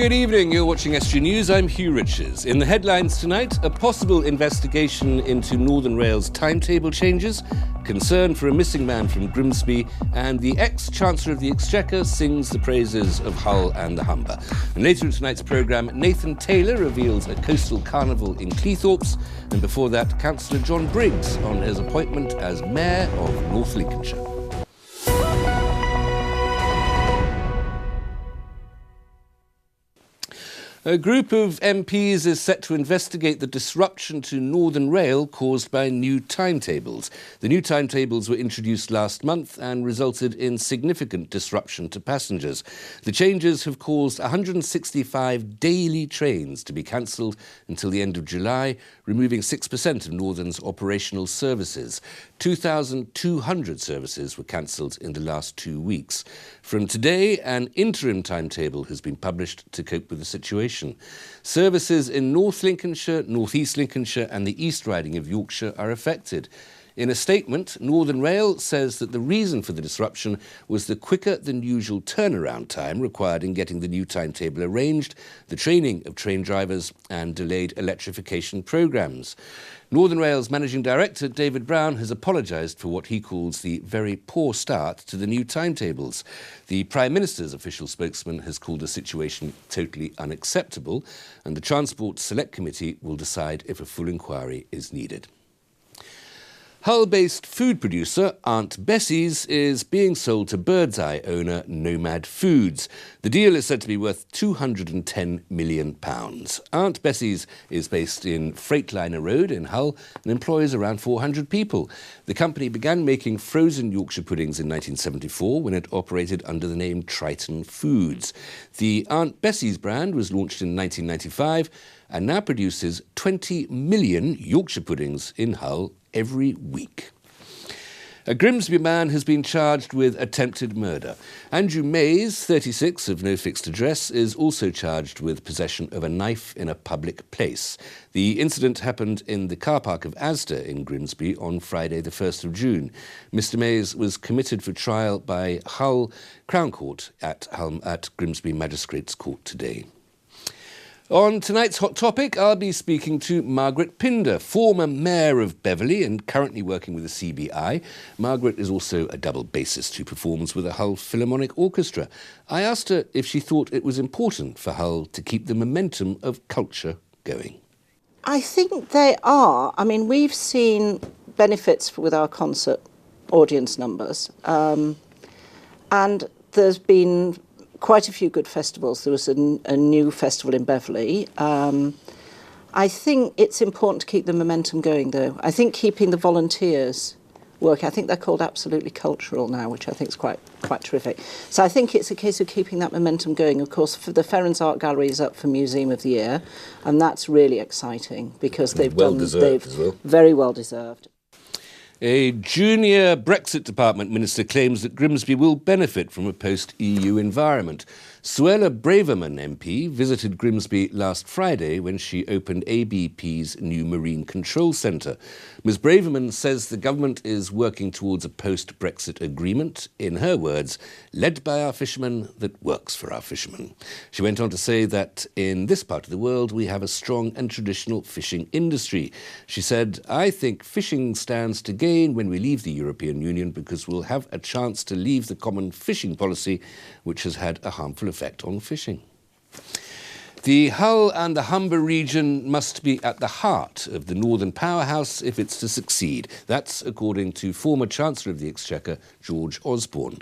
Good evening, you're watching Estuary News, I'm Hugh Richards. In the headlines tonight, a possible investigation into Northern Rail's timetable changes, concern for a missing man from Grimsby, and the ex-Chancellor of the Exchequer sings the praises of Hull and the Humber. And later in tonight's programme, Nathan Taylor reveals a coastal carnival in Cleethorpes, and before that, Councillor John Briggs on his appointment as Mayor of North Lincolnshire. A group of MPs is set to investigate the disruption to Northern Rail caused by new timetables. The new timetables were introduced last month and resulted in significant disruption to passengers. The changes have caused 165 daily trains to be cancelled until the end of July, removing 6% of Northern's operational services. 2,200 services were cancelled in the last 2 weeks. From today, an interim timetable has been published to cope with the situation. Services in North Lincolnshire, North East Lincolnshire and the East Riding of Yorkshire are affected. In a statement, Northern Rail says that the reason for the disruption was the quicker than usual turnaround time required in getting the new timetable arranged, the training of train drivers and delayed electrification programmes. Northern Rail's Managing Director, David Brown, has apologised for what he calls the very poor start to the new timetables. The Prime Minister's official spokesman has called the situation totally unacceptable, and the Transport Select Committee will decide if a full inquiry is needed. Hull-based food producer Aunt Bessie's is being sold to Birdseye owner Nomad Foods. The deal is said to be worth £210 million. Aunt Bessie's is based in Freightliner Road in Hull and employs around 400 people. The company began making frozen Yorkshire puddings in 1974 when it operated under the name Triton Foods. The Aunt Bessie's brand was launched in 1995 and now produces 20 million Yorkshire puddings in Hull every week. A Grimsby man has been charged with attempted murder. Andrew Mays, 36, of no fixed address, is also charged with possession of a knife in a public place. The incident happened in the car park of Asda in Grimsby on Friday the 1st of June. Mr Mays was committed for trial by Hull Crown Court at Grimsby Magistrates Court today. On tonight's Hot Topic, I'll be speaking to Margaret Pinder, former Mayor of Beverley and currently working with the CBI. Margaret is also a double bassist who performs with the Hull Philharmonic Orchestra. I asked her if she thought it was important for Hull to keep the momentum of culture going. I think they are. I mean, we've seen benefits with our concert audience numbers, and there's been quite a few good festivals. There was a new festival in Beverley. I think it's important to keep the momentum going, though. I think keeping the volunteers working, I think they're called Absolutely Cultural now, which I think is quite terrific. So I think it's a case of keeping that momentum going. Of course, for the Ferrens Art Gallery is up for Museum of the Year, and that's really exciting because they've very well deserved. A junior Brexit Department minister claims that Grimsby will benefit from a post-EU environment. Suella Braverman MP visited Grimsby last Friday when she opened ABP's new Marine Control Centre. Ms Braverman says the government is working towards a post-Brexit agreement, in her words, led by our fishermen that works for our fishermen. She went on to say that in this part of the world we have a strong and traditional fishing industry. She said, I think fishing stands to gain when we leave the European Union because we'll have a chance to leave the common fishing policy, which has had a harmful effect on fishing. The Hull and the Humber region must be at the heart of the Northern powerhouse if it's to succeed. That's according to former Chancellor of the Exchequer, George Osborne.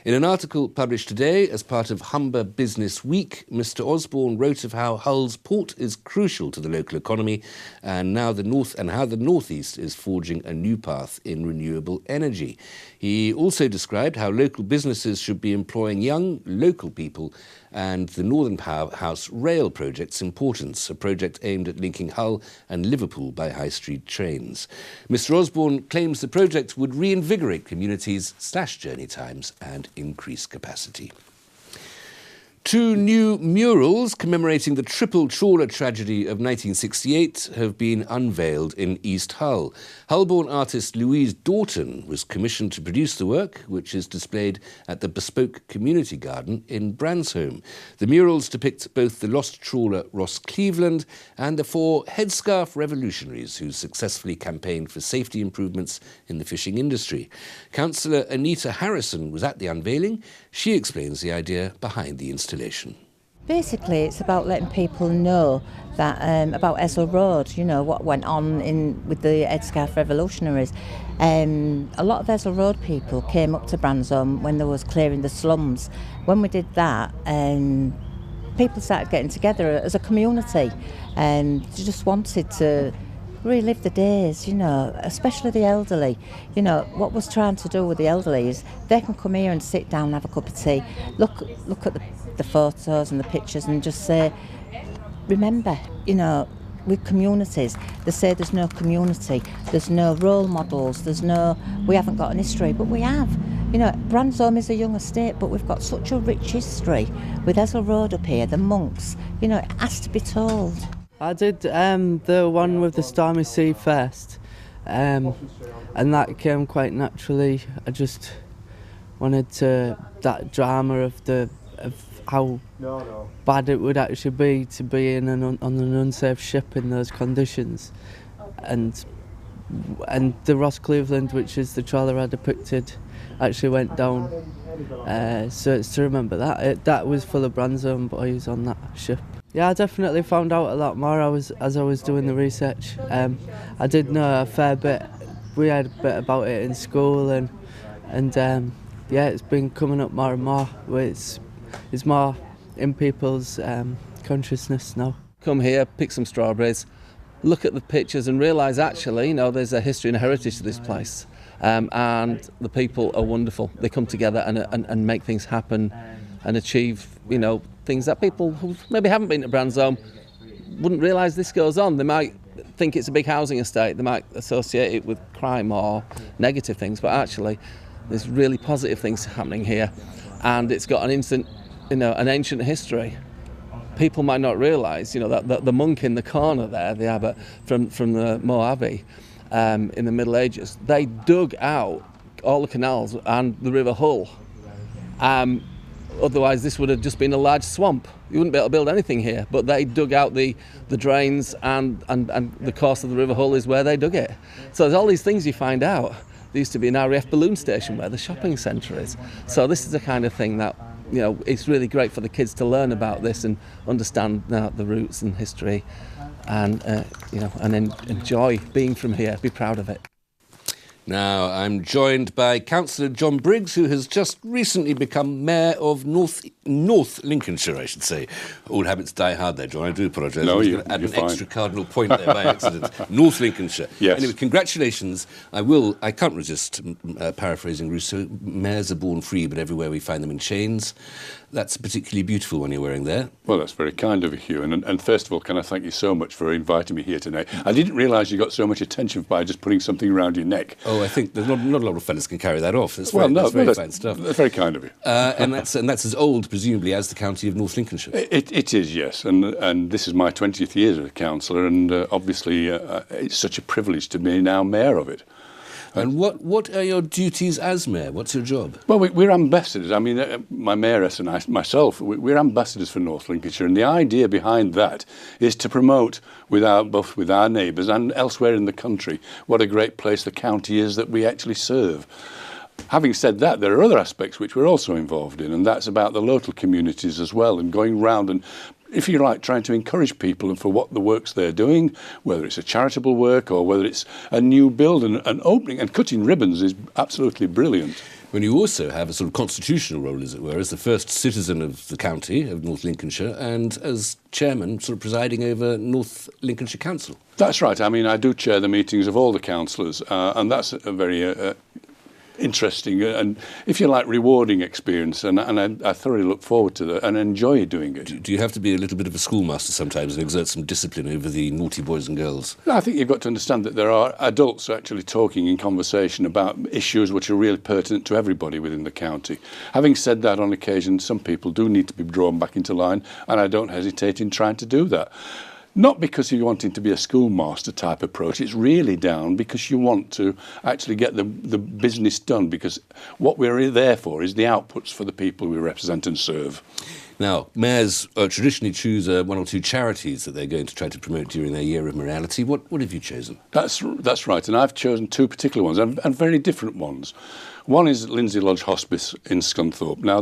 In an article published today as part of Humber Business Week, Mr Osborne wrote of how Hull's port is crucial to the local economy and how the North East is forging a new path in renewable energy. He also described how local businesses should be employing young, local people and the Northern Powerhouse Rail project's importance, a project aimed at linking Hull and Liverpool by high-street trains. Mr Osborne claims the project would reinvigorate communities, slash journey times and increase capacity. Two new murals commemorating the triple trawler tragedy of 1968 have been unveiled in East Hull. Hull-born artist Louise Doughton was commissioned to produce the work, which is displayed at the Bespoke Community Garden in Bransholme. The murals depict both the lost trawler Ross Cleveland and the four headscarf revolutionaries who successfully campaigned for safety improvements in the fishing industry. Councillor Anita Harrison was at the unveiling. She explains the idea behind the installation. Basically, it's about letting people know that about Estuary Road, you know, what went on with the headscarf revolutionaries. A lot of Estuary Road people came up to Bransholme when there was clearing the slums. When we did that, people started getting together as a community and just wanted to relive the days, you know, especially the elderly. You know, what was trying to do with the elderly is they can come here and sit down and have a cup of tea, look at the photos and the pictures and just say, remember, you know, with communities, they say there's no community, there's no role models, we haven't got an history, but we have. You know, Bransholme is a young estate, but we've got such a rich history with Estuary Road up here, the monks, you know, it has to be told. I did the one with the stormy sea first, and that came quite naturally. I just wanted that drama of how bad it would actually be to be on an unsafe ship in those conditions, and the Ross Cleveland, which is the trawler I depicted, actually went down. So it's to remember that was full of Bransholme boys on that ship. Yeah, I definitely found out a lot more as I was doing the research. I did know a fair bit. We had a bit about it in school, and yeah, it's been coming up more and more. It's more in people's consciousness now. Come here, pick some strawberries, look at the pictures, and realise actually, you know, there's a history and a heritage to this place, and the people are wonderful. They come together and make things happen, and achieve, you know, things that people who maybe haven't been to Bransholme wouldn't realise this goes on. They might think it's a big housing estate, they might associate it with crime or negative things, but actually there's really positive things happening here, and it's got an ancient history. People might not realise, you know, that the monk in the corner there, the abbot from the Moor Abbey in the Middle Ages, they dug out all the canals and the River Hull. Otherwise, this would have just been a large swamp. You wouldn't be able to build anything here. But they dug out the drains, and the course of the River Hull is where they dug it. So there's all these things you find out. There used to be an RAF balloon station where the shopping centre is. So this is the kind of thing that, you know, it's really great for the kids to learn about this and understand the roots and history, and you know, and then enjoy being from here. Be proud of it. Now, I'm joined by Councillor John Briggs, who has just recently become Mayor of North Lincolnshire, I should say. Old habits die hard there, John. I do apologise. No, I was going to add an extra cardinal point there by accident. North Lincolnshire. Yes. Anyway, congratulations. I can't resist paraphrasing Rousseau. Mayors are born free, but everywhere we find them in chains. That's a particularly beautiful one you're wearing there. Well, that's very kind of you, Hugh. And first of all, can I thank you so much for inviting me here tonight. I didn't realise you got so much attention by just putting something around your neck. Oh, I think there's not a lot of fellas can carry that off. That's very fine stuff. That's very kind of you. And that's as old, presumably, as the county of North Lincolnshire. It is, yes. And this is my 20th year as a councillor, and obviously it's such a privilege to be now mayor of it. And what are your duties as mayor? What's your job? Well, we're ambassadors. I mean, my mayoress and myself, we're ambassadors for North Lincolnshire, and the idea behind that is to promote both with our neighbours and elsewhere in the country what a great place the county is that we actually serve. Having said that, there are other aspects which we're also involved in, and that's about the local communities as well, and going round and, if you like, trying to encourage people and for what the works they're doing, whether it's a charitable work or whether it's a new build and opening and cutting ribbons is absolutely brilliant. When you also have a sort of constitutional role, as it were, as the first citizen of the county of North Lincolnshire and as chairman, sort of presiding over North Lincolnshire Council. That's right. I mean, I do chair the meetings of all the councillors, and that's a very interesting and, if you like, rewarding experience, and I thoroughly look forward to that and enjoy doing it. Do you have to be a little bit of a schoolmaster sometimes and exert some discipline over the naughty boys and girls? I think you've got to understand that there are adults actually talking in conversation about issues which are really pertinent to everybody within the county. Having said that, on occasion some people do need to be drawn back into line, and I don't hesitate in trying to do that. Not because you're wanting to be a schoolmaster type approach, it's really down because you want to actually get the business done, because what we're there for is the outputs for the people we represent and serve. Now, mayors traditionally choose one or two charities that they're going to try to promote during their year of morality. What have you chosen? That's right, and I've chosen two particular ones, and very different ones. One is Lindsay Lodge Hospice in Scunthorpe. Now,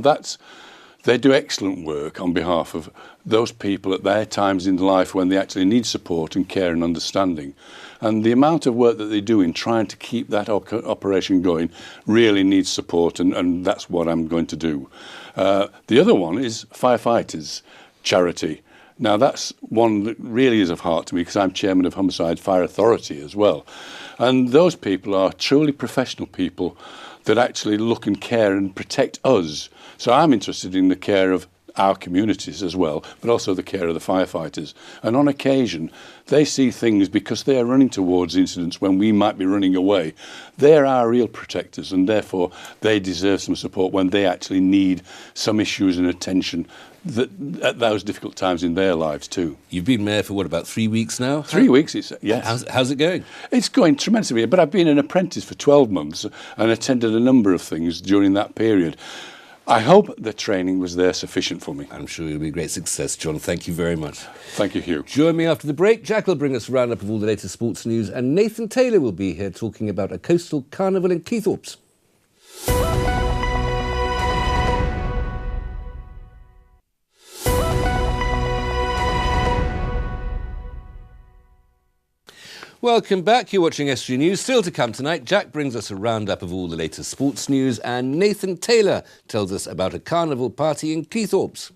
they do excellent work on behalf of those people at their times in life when they actually need support and care and understanding. And the amount of work that they do in trying to keep that operation going really needs support, and that's what I'm going to do. The other one is Firefighters Charity. Now, that's one that really is of heart to me, because I'm chairman of Humberside Fire Authority as well. And those people are truly professional people that actually look and care and protect us. So I'm interested in the care of our communities as well, but also the care of the firefighters. And on occasion, they see things because they are running towards incidents when we might be running away. They're our real protectors, and therefore they deserve some support when they actually need some issues and attention at those difficult times in their lives too. You've been mayor for, about 3 weeks now? 3 weeks, yes. How's it going? It's going tremendously, but I've been an apprentice for 12 months and attended a number of things during that period. I hope the training was there sufficient for me. I'm sure you'll be a great success, John. Thank you very much. Thank you, Hugh. Join me after the break. Jack will bring us a roundup of all the latest sports news, and Nathan Taylor will be here talking about a coastal carnival in Cleethorpes. Welcome back. You're watching Estuary News. Still to come tonight, Jack brings us a roundup of all the latest sports news, and Nathan Taylor tells us about a carnival party in Cleethorpes.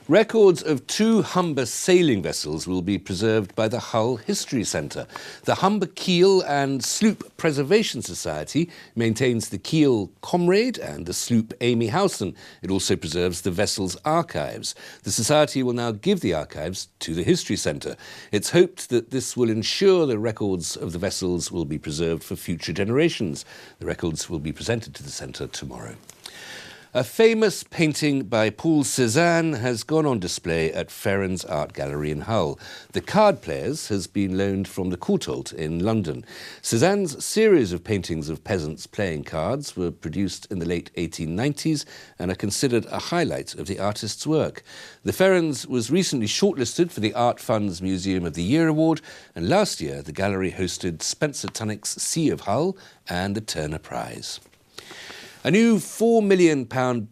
Records of 2 Humber sailing vessels will be preserved by the Hull History Centre. The Humber Keel and Sloop Preservation Society maintains the keel Comrade and the sloop Amy Howson. It also preserves the vessel's archives. The society will now give the archives to the History Centre. It's hoped that this will ensure the records of the vessels will be preserved for future generations. The records will be presented to the centre tomorrow. A famous painting by Paul Cézanne has gone on display at Ferrens Art Gallery in Hull. The Card Players has been loaned from the Courtauld in London. Cézanne's series of paintings of peasants playing cards were produced in the late 1890s and are considered a highlight of the artist's work. The Ferrens was recently shortlisted for the Art Fund's Museum of the Year Award, and last year the gallery hosted Spencer Tunnick's Sea of Hull and the Turner Prize. A new £4 million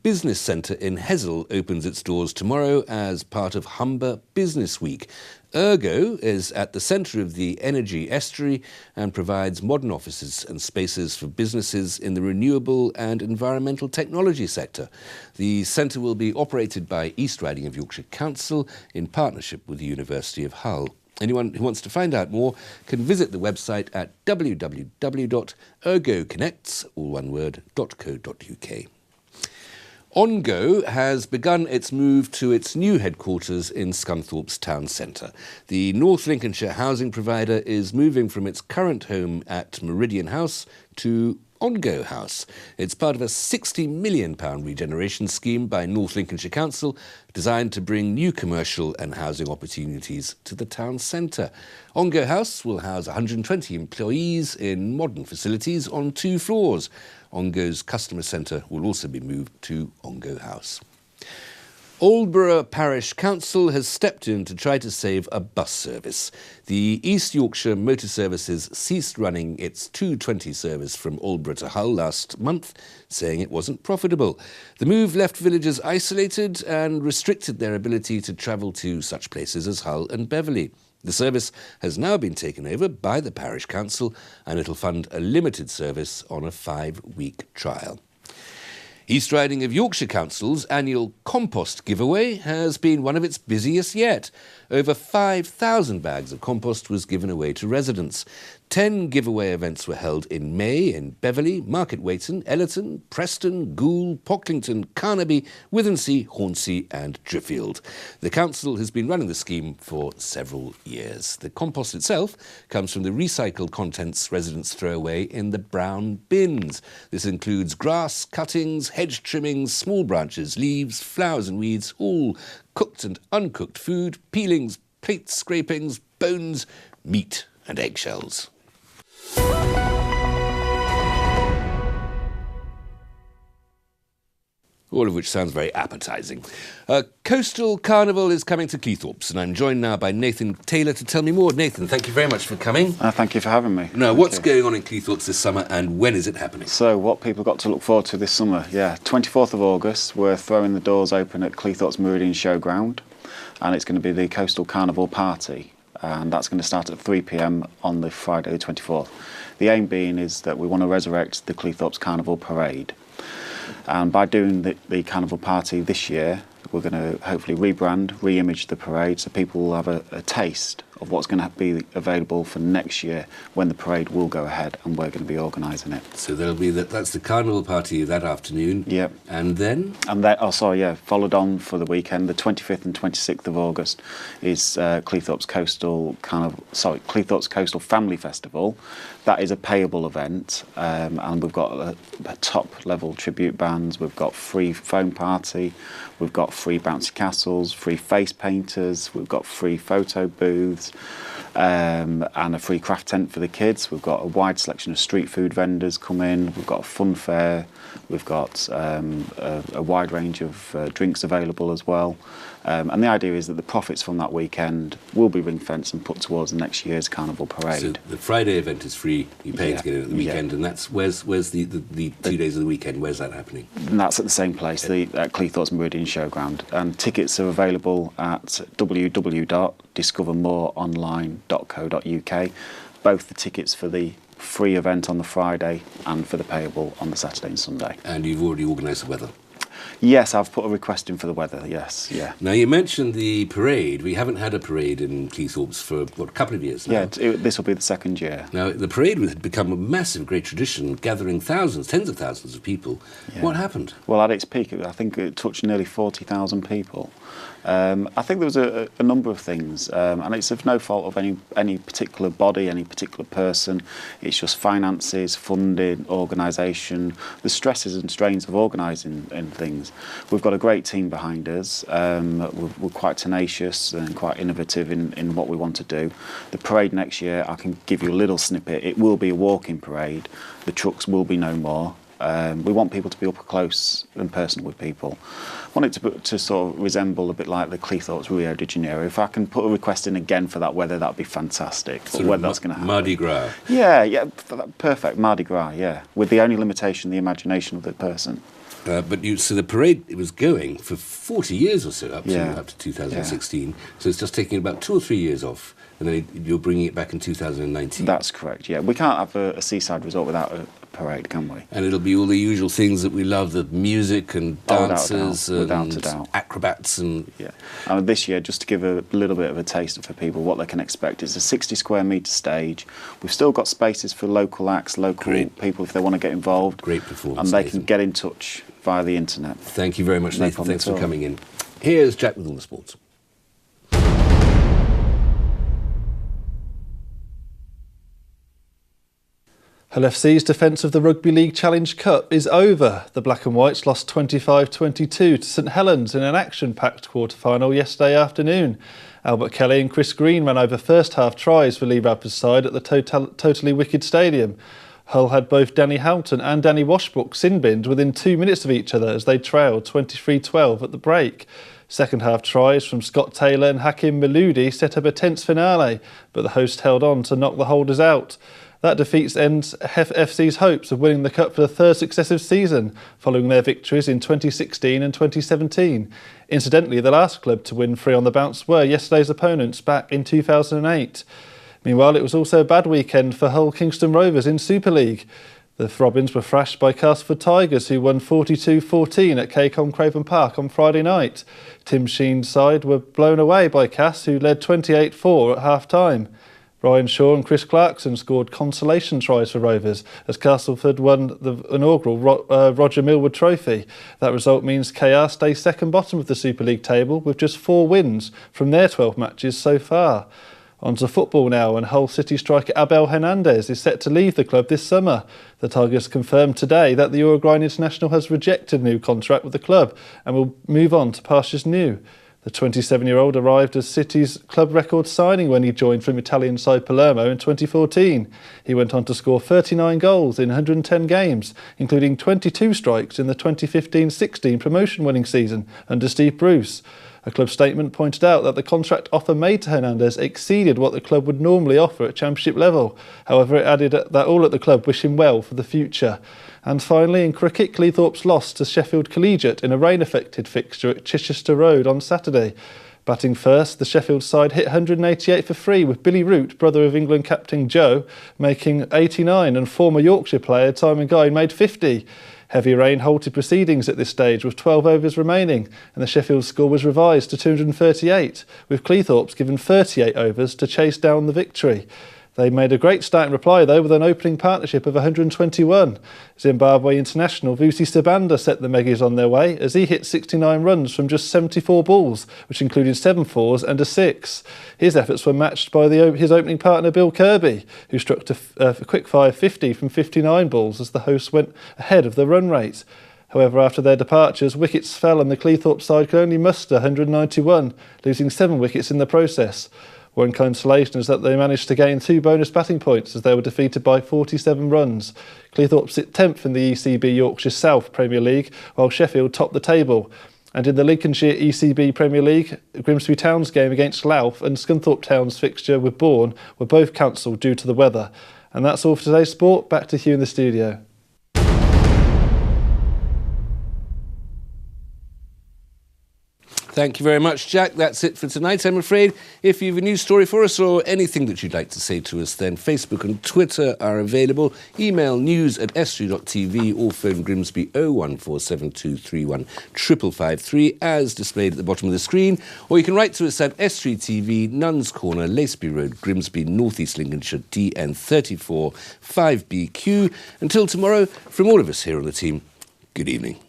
business centre in Hessel opens its doors tomorrow as part of Humber Business Week. Ergo is at the centre of the energy estuary and provides modern offices and spaces for businesses in the renewable and environmental technology sector. The centre will be operated by East Riding of Yorkshire Council in partnership with the University of Hull. Anyone who wants to find out more can visit the website at www.ergoconnects.co.uk. OnGo has begun its move to its new headquarters in Scunthorpe's town centre. The North Lincolnshire housing provider is moving from its current home at Meridian House to OnGo House. It's part of a £60 million regeneration scheme by North Lincolnshire Council designed to bring new commercial and housing opportunities to the town centre. OnGo House will house 120 employees in modern facilities on 2 floors. OnGo's customer centre will also be moved to OnGo House. Aldborough Parish Council has stepped in to try to save a bus service. The East Yorkshire Motor Services ceased running its 2:20 service from Aldborough to Hull last month, saying it wasn't profitable. The move left villagers isolated and restricted their ability to travel to such places as Hull and Beverley. The service has now been taken over by the Parish Council, and it'll fund a limited service on a 5-week trial. East Riding of Yorkshire Council's annual compost giveaway has been one of its busiest yet. Over 5,000 bags of compost was given away to residents. 10 giveaway events were held in May in Beverley, Market Weighton, Ellerton, Preston, Goole, Pocklington, Carnaby, Withensea, Hornsey and Driffield. The council has been running the scheme for several years. The compost itself comes from the recycled contents residents throw away in the brown bins. This includes grass, cuttings, hedge trimmings, small branches, leaves, flowers and weeds, all cooked and uncooked food, peelings, plates, scrapings, bones, meat and eggshells. All of which sounds very appetising. Coastal Carnival is coming to Cleethorpes, and I'm joined now by Nathan Taylor to tell me more. Nathan, thank you very much for coming. Thank you for having me. Now, what's going on in Cleethorpes this summer, and when is it happening? So, what people got to look forward to this summer? 24th of August, we're throwing the doors open at Cleethorpes Meridian Showground, and it's going to be the Coastal Carnival Party, and that's going to start at 3 p.m. on the Friday the 24th. The aim being is that we want to resurrect the Cleethorpes Carnival Parade. And by doing the Carnival Party this year, we're going to hopefully rebrand, re-image the parade so people will have a taste of what's going to be available for next year when the parade will go ahead and we're going to be organising it. So there'll be that's the Carnival Party that afternoon. Yep. And then? And then, followed on for the weekend, the 25th and 26th of August is Cleethorpes Coastal Family Festival. That is a payable event, and we've got a top-level tribute bands, we've got free foam party, we've got free bouncy castles, free face painters, we've got free photo booths, and a free craft tent for the kids. We've got a wide selection of street food vendors come in, we've got a fun fair, we've got a wide range of drinks available as well. And the idea is that the profits from that weekend will be ring-fenced and put towards the next year's Carnival Parade. So the Friday event is free, you pay to get in at the weekend, and that's where's the 2 days of the weekend, where's that happening? And that's at the same place, at Cleethorpes Meridian Showground. And tickets are available at www.discovermoreonline.co.uk. Both the tickets for the free event on the Friday and for the payable on the Saturday and Sunday. And you've already organised the weather? Yes, I've put a request in for the weather, yes, yeah. Now, you mentioned the parade. We haven't had a parade in Cleethorpes for, a couple of years now? Yeah, this will be the second year. Now, the parade had become a massive, great tradition, gathering thousands, tens of thousands of people. Yeah. What happened? Well, at its peak, I think it touched nearly 40,000 people. I think there was a number of things, and it's of no fault of any particular body, any particular person. It's just finances, funding, organisation, the stresses and strains of organising things. We've got a great team behind us. We're quite tenacious and quite innovative in what we want to do. The parade next year, I can give you a little snippet. It will be a walking parade. The trucks will be no more. We want people to be up close and personal with people. I want it to sort of resemble a bit like the Cleethorpes Rio de Janeiro. If I can put a request in again for that weather, that'd be fantastic. But whether that's going to happen. Mardi Gras. Yeah, perfect, Mardi Gras, yeah. With the only limitation, the imagination of the person. So the parade, it was going for 40 years or so, up to 2016. Yeah. So it's just taking about 2 or 3 years off, and then you're bringing it back in 2019. That's correct, yeah. We can't have a seaside resort without a parade, can we? And it'll be all the usual things that we love, the music and dancers without a doubt. Acrobats and... Yeah. And this year, just to give a little bit of a taste for people, what they can expect, it's a 60 square metre stage. We've still got spaces for local acts, local people if they want to get involved. Great performance. And they can get in touch via the internet. Thank you very much, Nathan. Thanks for coming in. Here's Jack with all the sports. Hull FC's defence of the Rugby League Challenge Cup is over. The Black and Whites lost 25-22 to St Helens in an action-packed quarter-final yesterday afternoon. Albert Kelly and Chris Green ran over first-half tries for Lee Radford's side at the Totally Wicked Stadium. Hull had both Danny Houghton and Danny Washbrook sin-binned within 2 minutes of each other as they trailed 23-12 at the break. Second-half tries from Scott Taylor and Hakim Maludi set up a tense finale, but the host held on to knock the holders out. That defeat ends FC's hopes of winning the Cup for the third successive season, following their victories in 2016 and 2017. Incidentally, the last club to win free on the bounce were yesterday's opponents back in 2008. Meanwhile, it was also a bad weekend for Hull Kingston Rovers in Super League. The Robins were thrashed by Castleford Tigers, who won 42-14 at Cacombe Craven Park on Friday night. Tim Sheen's side were blown away by Cass, who led 28-4 at half-time. Ryan Shaw and Chris Clarkson scored consolation tries for Rovers as Castleford won the inaugural Roger Millward Trophy. That result means KR stay second bottom of the Super League table with just 4 wins from their 12 matches so far. On to football now, and Hull City striker Abel Hernandez is set to leave the club this summer. The Tigers confirmed today that the Uruguayan international has rejected a new contract with the club and will move on to pastures new. The 27-year-old arrived as City's club record signing when he joined from Italian side Palermo in 2014. He went on to score 39 goals in 110 games, including 22 strikes in the 2015-16 promotion-winning season under Steve Bruce. A club statement pointed out that the contract offer made to Hernandez exceeded what the club would normally offer at Championship level. However, it added that all at the club wish him well for the future. And finally, in cricket, Cleethorpes lost to Sheffield Collegiate in a rain-affected fixture at Chichester Road on Saturday. Batting first, the Sheffield side hit 188 for 3 with Billy Root, brother of England captain Joe, making 89 and former Yorkshire player Simon Guy made 50. Heavy rain halted proceedings at this stage with 12 overs remaining, and the Sheffield score was revised to 238, with Cleethorpes given 38 overs to chase down the victory. They made a great start in reply, though, with an opening partnership of 121. Zimbabwe international Vusi Sibanda set the Meggies on their way as he hit 69 runs from just 74 balls, which included 7 fours and a 6. His efforts were matched by his opening partner Bill Kirby, who struck a quick-fire 50 from 59 balls as the hosts went ahead of the run rate. However, after their departures, wickets fell and the Cleethorpes side could only muster 191, losing 7 wickets in the process. One consolation is that they managed to gain 2 bonus batting points as they were defeated by 47 runs. Cleethorpes sit 10th in the ECB Yorkshire South Premier League, while Sheffield topped the table. And in the Lincolnshire ECB Premier League, Grimsby Town's game against Louth and Scunthorpe Town's fixture with Bourne were both cancelled due to the weather. And that's all for today's sport. Back to Hugh in the studio. Thank you very much, Jack. That's it for tonight, I'm afraid. If you have a news story for us or anything that you'd like to say to us, then Facebook and Twitter are available. Email news@estuary.tv or phone Grimsby 0147231 5553 as displayed at the bottom of the screen. Or you can write to us at Estuary TV, Nuns Corner, Laceby Road, Grimsby, North East Lincolnshire, DN34 5BQ. Until tomorrow, from all of us here on the team, good evening.